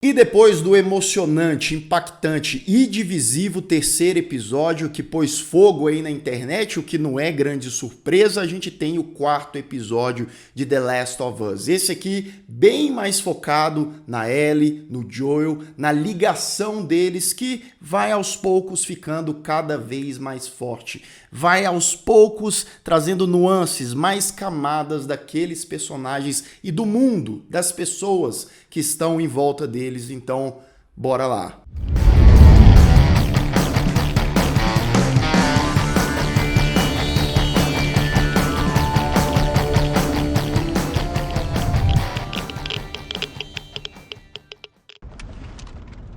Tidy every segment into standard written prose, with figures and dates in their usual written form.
E depois do emocionante, impactante e divisivo terceiro episódio que pôs fogo aí na internet, o que não é grande surpresa, a gente tem o quarto episódio de The Last of Us. Esse aqui bem mais focado na Ellie, no Joel, na ligação deles que vai aos poucos ficando cada vez mais forte. Vai aos poucos trazendo nuances, mais camadas daqueles personagens e do mundo, das pessoas que estão em volta deles. Então, bora lá.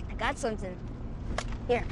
I got something. Here.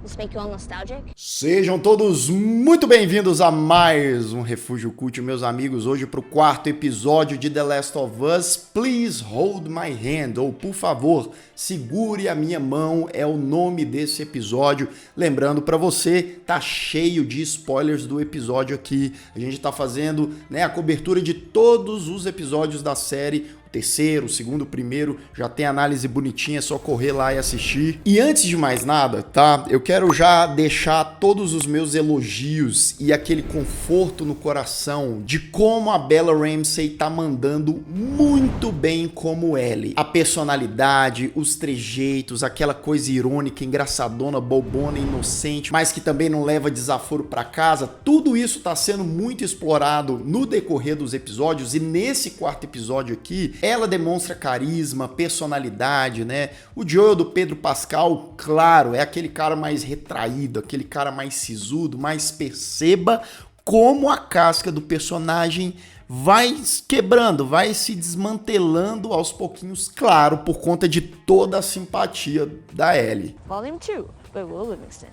This make you all nostalgic? Sejam todos muito bem-vindos a mais um Refúgio Cult, meus amigos, hoje para o quarto episódio de The Last of Us. Please hold my hand, ou por favor, segure a minha mão, é o nome desse episódio. Lembrando para você, tá cheio de spoilers do episódio aqui. A gente tá fazendo, a cobertura de todos os episódios da série. O terceiro, o segundo, o primeiro, já tem análise bonitinha, é só correr lá e assistir. E antes de mais nada, tá? Eu quero já deixar todos os meus elogios e aquele conforto no coração de como a Bella Ramsey tá mandando muito bem como Ellie. A personalidade, os trejeitos, aquela coisa irônica, engraçadona, bobona, inocente, mas que também não leva desaforo pra casa, tudo isso tá sendo muito explorado no decorrer dos episódios e nesse quarto episódio aqui, ela demonstra carisma, personalidade, né? O Joel do Pedro Pascal, claro, é aquele cara mais retraído, aquele cara mais sisudo, mas perceba como a casca do personagem vai quebrando, vai se desmantelando aos pouquinhos, claro, por conta de toda a simpatia da Ellie. Volume 2 by Will Livingston.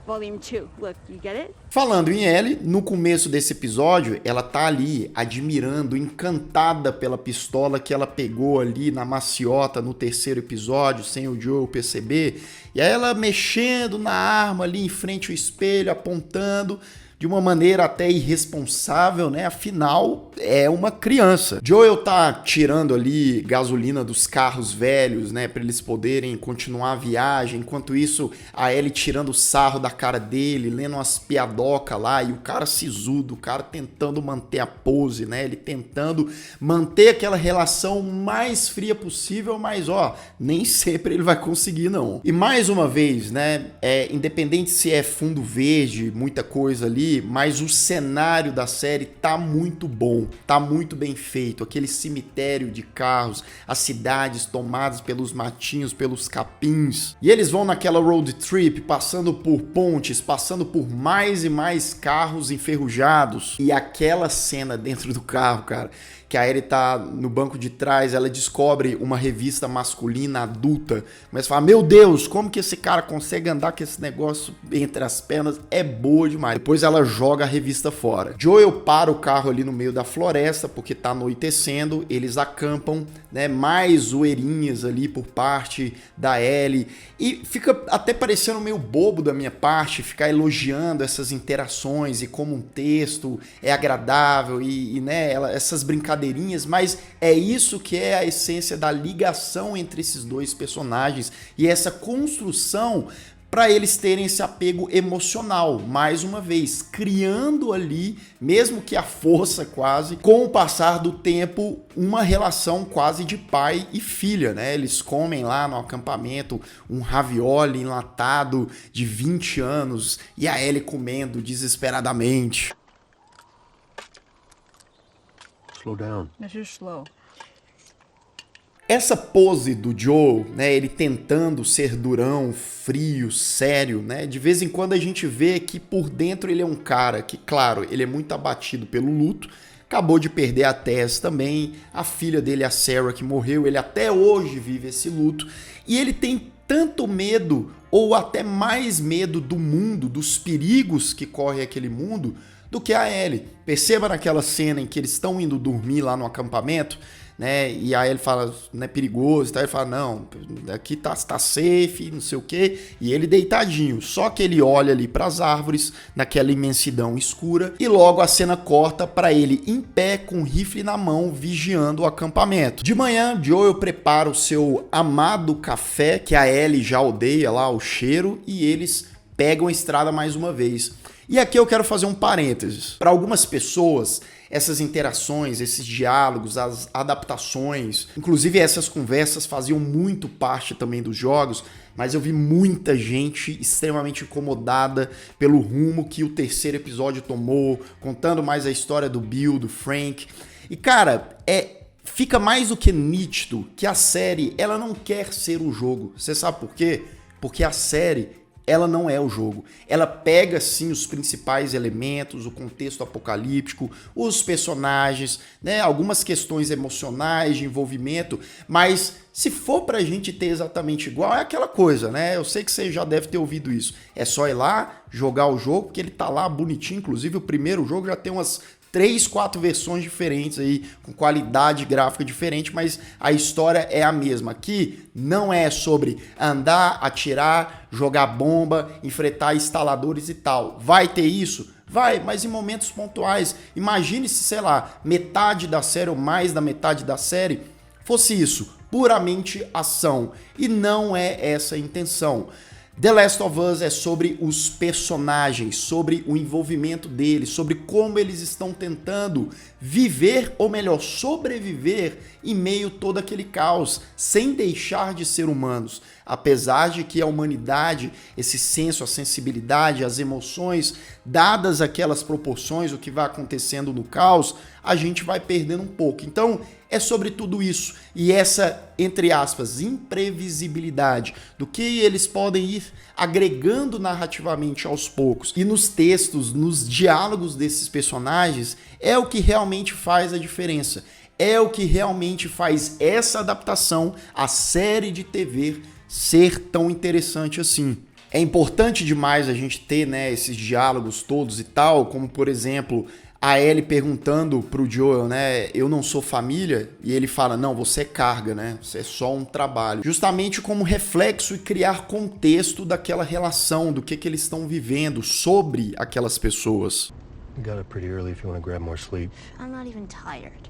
Volume 2. Look, you get it? Falando em Ellie, no começo desse episódio, ela tá ali admirando, encantada pela pistola que ela pegou ali na maciota no terceiro episódio, sem o Joel perceber. E aí ela mexendo na arma ali em frente ao espelho, apontando de uma maneira até irresponsável, né? Afinal, é uma criança. Joel tá tirando ali gasolina dos carros velhos, né? Pra eles poderem continuar a viagem. Enquanto isso, a Ellie tirando sarro da cara dele, lendo umas piadocas lá. E o cara sisudo, o cara tentando manter a pose, né? Ele tentando manter aquela relação mais fria possível, mas, nem sempre ele vai conseguir, não. E mais uma vez, né? Independente se é fundo verde, muita coisa ali, mas o cenário da série tá muito bom, tá muito bem feito, aquele cemitério de carros, as cidades tomadas pelos matinhos, pelos capins, e eles vão naquela road trip, passando por pontes, passando por mais e mais carros enferrujados, e aquela cena dentro do carro, cara, que a Ellie tá no banco de trás, ela descobre uma revista masculina adulta, mas fala, meu Deus, como que esse cara consegue andar com esse negócio entre as pernas? É boa demais. Depois ela joga a revista fora. Joel para o carro ali no meio da floresta, porque tá anoitecendo, eles acampam, né, mais zoeirinhas ali por parte da Ellie, e fica até parecendo meio bobo da minha parte, ficar elogiando essas interações e como um texto é agradável e essas brincadeirinhas, mas é isso que é a essência da ligação entre esses dois personagens e essa construção para eles terem esse apego emocional, mais uma vez, criando ali, mesmo que à força quase, com o passar do tempo, uma relação quase de pai e filha, né? Eles comem lá no acampamento um ravioli enlatado de 20 anos e a Ellie comendo desesperadamente. Slow down. It's just slow. Essa pose do Joel, né, ele tentando ser durão, frio, sério, né, de vez em quando a gente vê que por dentro ele é um cara que, claro, ele é muito abatido pelo luto, acabou de perder a Tess também, a filha dele, a Sarah, que morreu, ele até hoje vive esse luto, e ele tem tanto medo, ou até mais medo do mundo, dos perigos que corre aquele mundo, do que a Ellie. Perceba naquela cena em que eles estão indo dormir lá no acampamento, né? E aí ele fala, não é perigoso e tal. Ele fala, não, aqui tá safe, não sei o quê. E ele deitadinho. Só que ele olha ali pras árvores, naquela imensidão escura. E logo a cena corta pra ele em pé, com o rifle na mão, vigiando o acampamento. De manhã, Joel prepara o seu amado café, que a Ellie já odeia lá, o cheiro. E eles pegam a estrada mais uma vez. E aqui eu quero fazer um parênteses. Para algumas pessoas, essas interações, esses diálogos, as adaptações, inclusive essas conversas faziam muito parte também dos jogos, mas eu vi muita gente extremamente incomodada pelo rumo que o terceiro episódio tomou, contando mais a história do Bill, do Frank. E cara, fica mais do que nítido que a série, ela não quer ser o jogo. Você sabe por quê? Porque a série, ela não é o jogo. Ela pega, sim, os principais elementos, o contexto apocalíptico, os personagens, né, algumas questões emocionais, de envolvimento, mas se for pra gente ter exatamente igual, é aquela coisa, né? Eu sei que você já deve ter ouvido isso. É só ir lá, jogar o jogo, que ele tá lá bonitinho. Inclusive, o primeiro jogo já tem umas 3, 4 versões diferentes aí, com qualidade gráfica diferente, mas a história é a mesma. Aqui não é sobre andar, atirar, jogar bomba, enfrentar instaladores e tal. Vai ter isso? Vai, mas em momentos pontuais. Imagine se, sei lá, metade da série ou mais da metade da série fosse isso, puramente ação. E não é essa a intenção. The Last of Us é sobre os personagens, sobre o envolvimento deles, sobre como eles estão tentando viver, ou melhor, sobreviver em meio a todo aquele caos, sem deixar de ser humanos. Apesar de que a humanidade, esse senso, a sensibilidade, as emoções, dadas aquelas proporções, o que vai acontecendo no caos, a gente vai perdendo um pouco. Então, é sobre tudo isso. E essa, entre aspas, imprevisibilidade do que eles podem ir agregando narrativamente aos poucos. E nos textos, nos diálogos desses personagens, é o que realmente faz a diferença. É o que realmente faz essa adaptação à série de TV ser tão interessante assim. É importante demais a gente ter, né, esses diálogos todos e tal, como por exemplo, a Ellie perguntando pro Joel, né, eu não sou família, e ele fala, não, você é carga, né, você é só um trabalho. Justamente como reflexo e criar contexto daquela relação, do que eles estão vivendo sobre aquelas pessoas. You got up pretty early if you want to grab more sleep. I'm not even tired.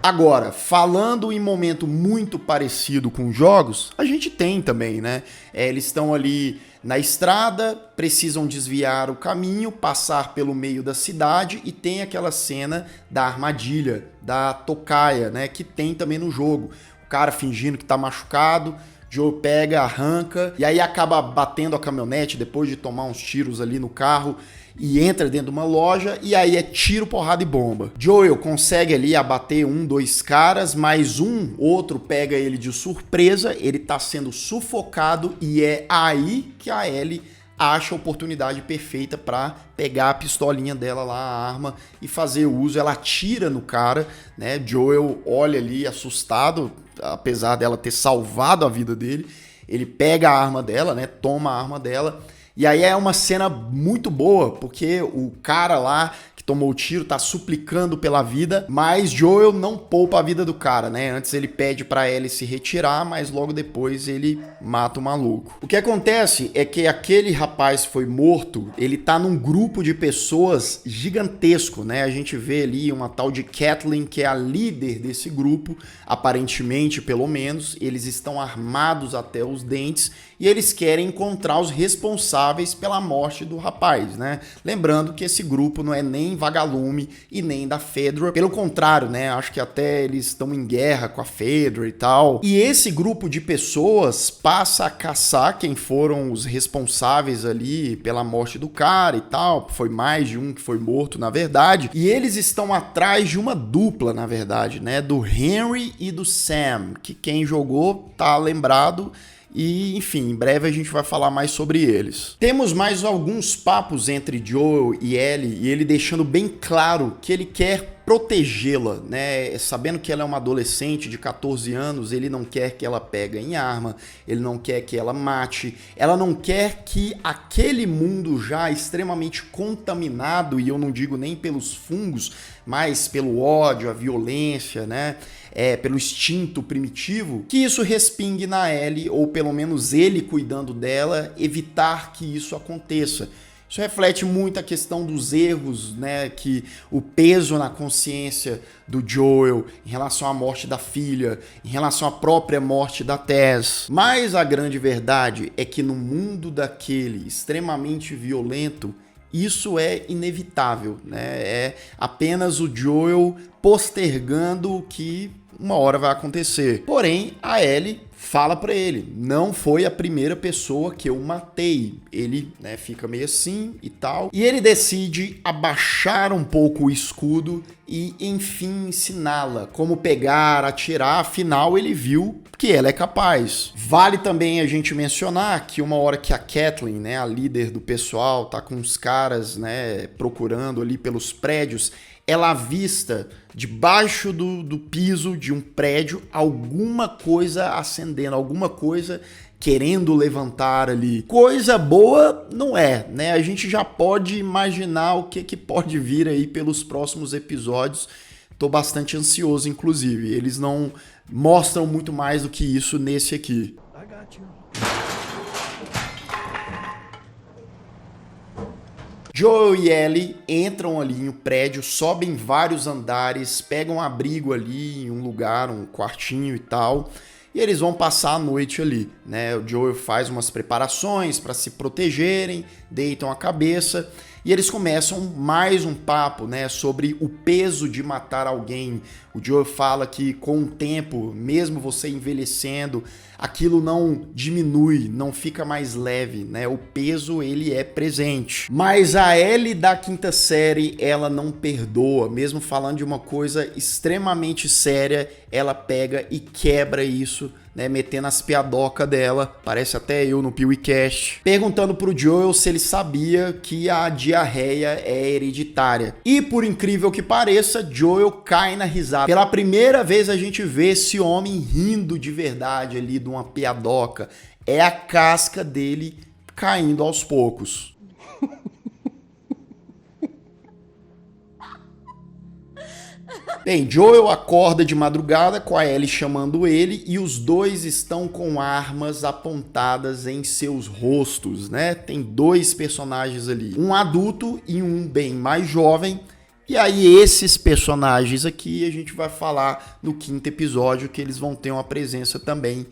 Agora, falando em momento muito parecido com jogos, a gente tem também, né? Eles estão ali na estrada, precisam desviar o caminho, passar pelo meio da cidade e tem aquela cena da armadilha, da tocaia, né? Que tem também no jogo. O cara fingindo que tá machucado, Joe pega, arranca e aí acaba batendo a caminhonete depois de tomar uns tiros ali no carro e entra dentro de uma loja e aí é tiro, porrada e bomba. Joel consegue ali abater 1, 2 caras, mas outro pega ele de surpresa, ele tá sendo sufocado e é aí que a Ellie acha a oportunidade perfeita para pegar a pistolinha dela lá, a arma, e fazer uso. Ela atira no cara, né? Joel olha ali assustado, apesar dela ter salvado a vida dele. Ele pega a arma dela, né? Toma a arma dela. E aí é uma cena muito boa, porque o cara lá que tomou o tiro tá suplicando pela vida, mas Joel não poupa a vida do cara, né? Antes ele pede pra Ellie se retirar, mas logo depois ele mata o maluco. O que acontece é que aquele rapaz foi morto, ele tá num grupo de pessoas gigantesco, né? A gente vê ali uma tal de Kathleen, que é a líder desse grupo, aparentemente, pelo menos. Eles estão armados até os dentes e eles querem encontrar os responsáveis pela morte do rapaz, né? Lembrando que esse grupo não é nem Vagalume e nem da Fedra, pelo contrário, né? Acho que até eles estão em guerra com a Fedra e tal. E esse grupo de pessoas passa a caçar quem foram os responsáveis ali pela morte do cara e tal. Foi mais de um que foi morto, na verdade. E eles estão atrás de uma dupla, na verdade, né? Do Henry e do Sam, que quem jogou tá lembrado. E, enfim, em breve a gente vai falar mais sobre eles. Temos mais alguns papos entre Joel e Ellie, e ele deixando bem claro que ele quer protegê-la, né? Sabendo que ela é uma adolescente de 14 anos, ele não quer que ela pegue em arma, ele não quer que ela mate, ela não quer que aquele mundo já extremamente contaminado, e eu não digo nem pelos fungos, mas pelo ódio, a violência, né? Pelo instinto primitivo, que isso respingue na Ellie, ou pelo menos ele cuidando dela, evitar que isso aconteça. Isso reflete muito a questão dos erros, né, que o peso na consciência do Joel em relação à morte da filha, em relação à própria morte da Tess. Mas a grande verdade é que no mundo daquele extremamente violento, isso é inevitável, né? É apenas o Joel postergando o que uma hora vai acontecer. Porém, a Ellie fala pra ele, não foi a primeira pessoa que eu matei. Ele, né, fica meio assim e tal. E ele decide abaixar um pouco o escudo e, enfim, ensiná-la como pegar, atirar. Afinal, ele viu que ela é capaz. Vale também a gente mencionar que uma hora que a Kathleen, né, a líder do pessoal, tá com os caras, né, procurando ali pelos prédios, ela avista debaixo do piso de um prédio alguma coisa acendendo, alguma coisa querendo levantar ali. Coisa boa não é, né? A gente já pode imaginar o que pode vir aí pelos próximos episódios. Tô bastante ansioso, inclusive. Eles não mostram muito mais do que isso nesse aqui. I got you. Joel e Ellie entram ali em um prédio, sobem vários andares, pegam abrigo ali em um lugar, um quartinho e tal, e eles vão passar a noite ali, né? O Joel faz umas preparações para se protegerem, deitam a cabeça e eles começam mais um papo, né, sobre o peso de matar alguém. O Joel fala que com o tempo, mesmo você envelhecendo, aquilo não diminui, não fica mais leve, né? O peso, ele é presente. Mas a Ellie da quinta série, ela não perdoa. Mesmo falando de uma coisa extremamente séria, ela pega e quebra isso, né? Metendo as piadocas dela. Parece até eu no PeeWeeCast. Perguntando pro Joel se ele sabia que a diarreia é hereditária. E por incrível que pareça, Joel cai na risada. Pela primeira vez a gente vê esse homem rindo de verdade ali de uma piadoca. É a casca dele caindo aos poucos. Bem, Joel acorda de madrugada com a Ellie chamando ele e os dois estão com armas apontadas em seus rostos, né? Tem dois personagens ali, um adulto e um bem mais jovem. E aí esses personagens aqui a gente vai falar no quinto episódio, que eles vão ter uma presença também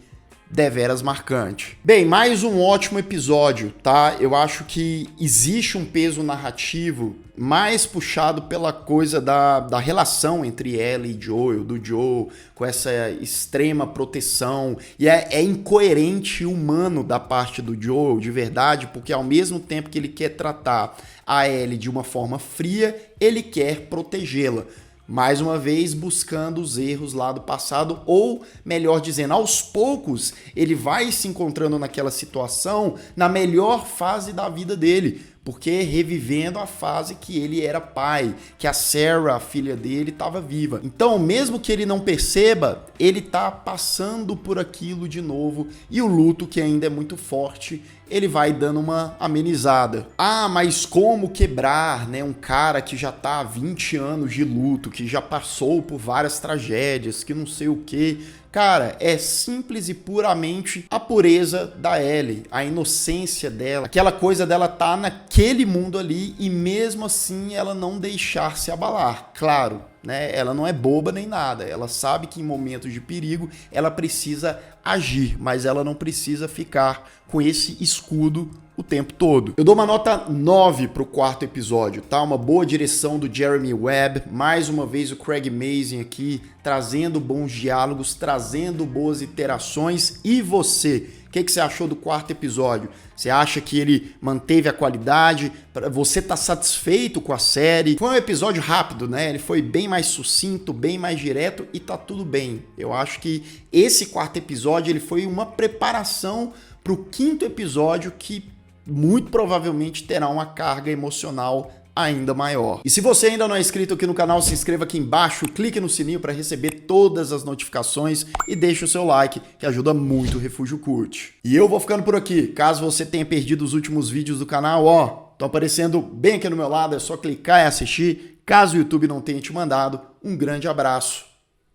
deveras marcante. Bem, mais um ótimo episódio, tá? Eu acho que existe um peso narrativo mais puxado pela coisa da relação entre Ellie e Joel, do Joel com essa extrema proteção, e é incoerente humano da parte do Joel, de verdade, porque ao mesmo tempo que ele quer tratar a Ellie de uma forma fria, ele quer protegê-la. Mais uma vez buscando os erros lá do passado, ou melhor dizendo, aos poucos ele vai se encontrando naquela situação na melhor fase da vida dele, porque revivendo a fase que ele era pai, que a Sarah, a filha dele, estava viva. Então, mesmo que ele não perceba, ele tá passando por aquilo de novo, e o luto, que ainda é muito forte, ele vai dando uma amenizada. Ah, mas como quebrar, né, um cara que já tá há 20 anos de luto, que já passou por várias tragédias, que não sei o que. Cara, é simples e puramente a pureza da Ellie, a inocência dela, aquela coisa dela tá naquele mundo ali e mesmo assim ela não deixar se abalar. Claro, né? Ela não é boba nem nada, ela sabe que em momentos de perigo ela precisa agir, mas ela não precisa ficar com esse escudo o tempo todo. Eu dou uma nota 9 pro quarto episódio, tá? Uma boa direção do Jeremy Webb, mais uma vez o Craig Mazin aqui, trazendo bons diálogos, trazendo boas interações. E você? O que você achou do quarto episódio? Você acha que ele manteve a qualidade? Você tá satisfeito com a série? Foi um episódio rápido, né? Ele foi bem mais sucinto, bem mais direto e tá tudo bem. Eu acho que esse quarto episódio ele foi uma preparação pro quinto episódio, que muito provavelmente terá uma carga emocional ainda maior. E se você ainda não é inscrito aqui no canal, se inscreva aqui embaixo, clique no sininho para receber todas as notificações e deixe o seu like, que ajuda muito o Refúgio Cult. E eu vou ficando por aqui. Caso você tenha perdido os últimos vídeos do canal, ó, estão aparecendo bem aqui no meu lado, é só clicar e assistir. Caso o YouTube não tenha te mandado, um grande abraço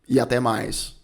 e até mais.